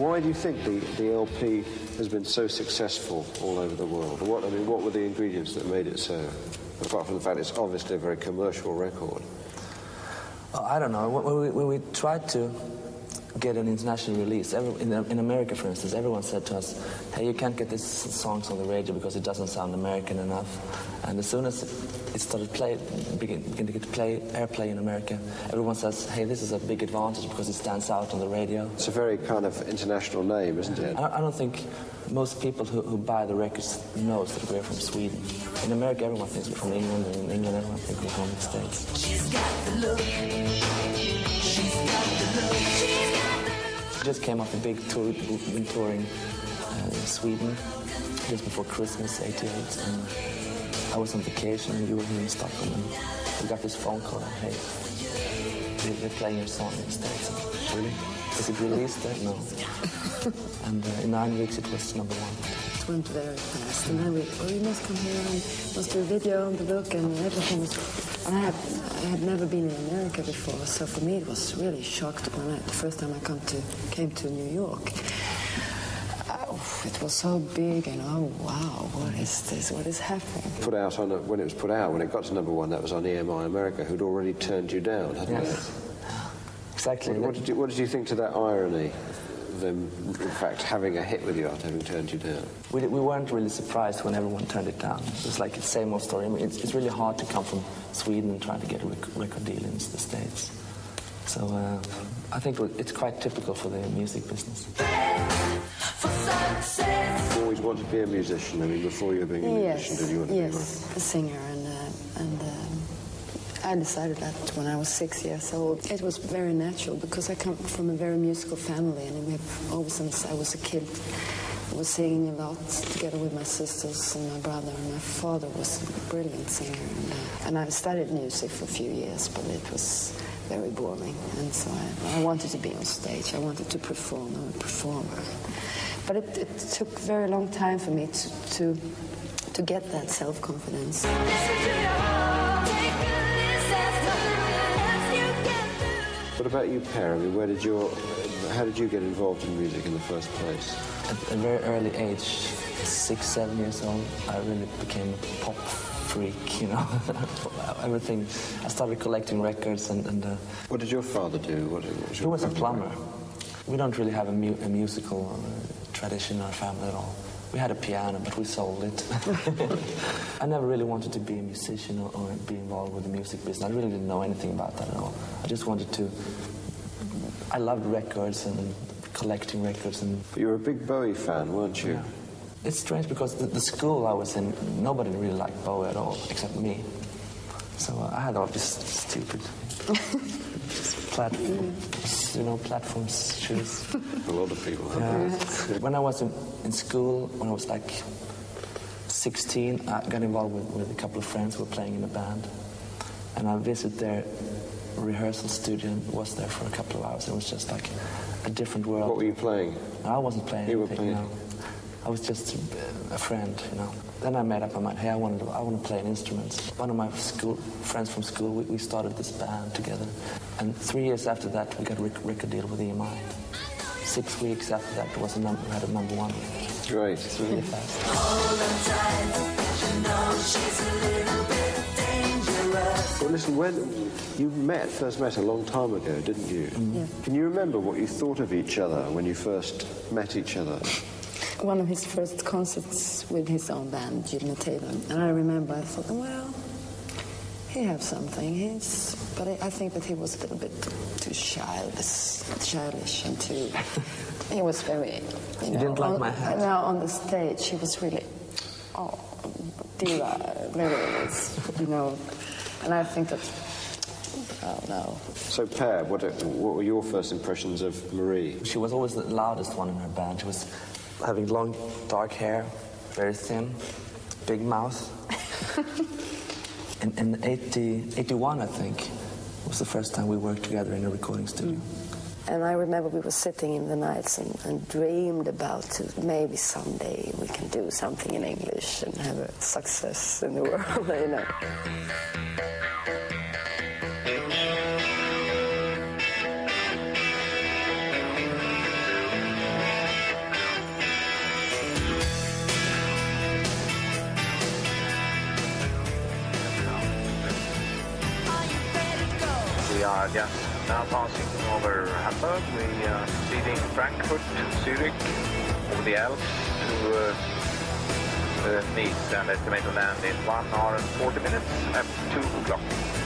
why do you think the LP has been so successful all over the world? What were the ingredients that made it so? Apart from the fact it's obviously a very commercial record. I don't know. When we tried to get an international release, in America, for instance, everyone said to us, hey, you can't get these songs on the radio because it doesn't sound American enough. And as soon as it started begin to get airplay in America, everyone says, hey, this is a big advantage because it stands out on the radio. It's a very kind of international name, isn't it? I don't think most people who buy the records knows that we're from Sweden. In America, everyone thinks we're from England, and in England, everyone thinks we're from the States. She's got the look. She's got the look. She's got the look. We just came off a big tour, we've been touring Sweden just before Christmas, '88, and I was on vacation, and you were here in Stockholm, and we got this phone call, and hey, they're playing your song in the States. And, really? Is it released there? No. And in 9 weeks it was #1. It went very fast, and then you must come here and must do a video on the book, and everything was... And I had never been in America before, so for me it was really shocked when the first time I came to New York. It was so big, and oh wow, what is this? What is happening? When it got to #1, that was on EMI America, who'd already turned you down, hadn't they? Exactly. What did you think to that irony? Them, in fact, having a hit with you after having turned you down? We weren't really surprised when everyone turned it down. It was like the same old story. I mean, it's really hard to come from Sweden and try to get a record deal in the States. So I think it's quite typical for the music business. You always wanted to be a musician. I mean, before you were being a musician, did you want to be one? Yes, a singer, and I decided that when I was 6 years old. It was very natural because I come from a very musical family, and we have always, since I was a kid, I was singing a lot together with my sisters and my brother, and my father was a brilliant singer. And I studied music for a few years, but it was very boring, and so I wanted to be on stage. I wanted to perform. I'm a performer. But it took a very long time for me to get that self-confidence. What about you, Per? I mean, how did you get involved in music in the first place? At a very early age, 6, 7 years old, I really became a pop freak, you know. Everything. I started collecting records and What did your father do? He was a plumber. We don't really have a musical tradition in our family at all. We had a piano, but we sold it. I never really wanted to be a musician or be involved with the music business. I really didn't know anything about that at all. I just wanted to... I loved records and collecting records. But you were a big Bowie fan, weren't you? Yeah. It's strange because the school I was in, nobody really liked Bowie at all, except me. So I had all this stupid... platforms shoes. A lot of people have that. When I was in school, when I was like 16, I got involved with a couple of friends who were playing in a band. And I visited their rehearsal studio and was there for a couple of hours. It was just like a different world. What were you playing? I wasn't playing anything. You were playing? I was just a friend, you know. Then I made up my mind, hey, I want to play an instrument. One of my friends from school, we started this band together. And 3 years after that, we got a record deal with EMI. 6 weeks after that, we had a #1. Great. It's really fast. Well, listen, when you first met a long time ago, didn't you? Yeah. Can you remember what you thought of each other when you first met each other? One of his first concerts with his own band, Gylne Tiden. And I remember, I thought, well, he has something. But I think that he was a little bit too childish and too... He was very... You didn't like my hat? No, on the stage, he was really... diva, very, you know... And I think that... Oh, no. So, Per, what were your first impressions of Marie? She was always the loudest one in her band. She was having long, dark hair, very thin, big mouth. In 81, I think, was the first time we worked together in a recording studio. And I remember we were sitting in the nights and dreamed about maybe someday we can do something in English and have a success in the world, you know. We are just now passing over Hamburg. We are leaving Frankfurt, Zurich, over the Alps to Nice, and estimate to land in 1 hour and 40 minutes at 2 o'clock.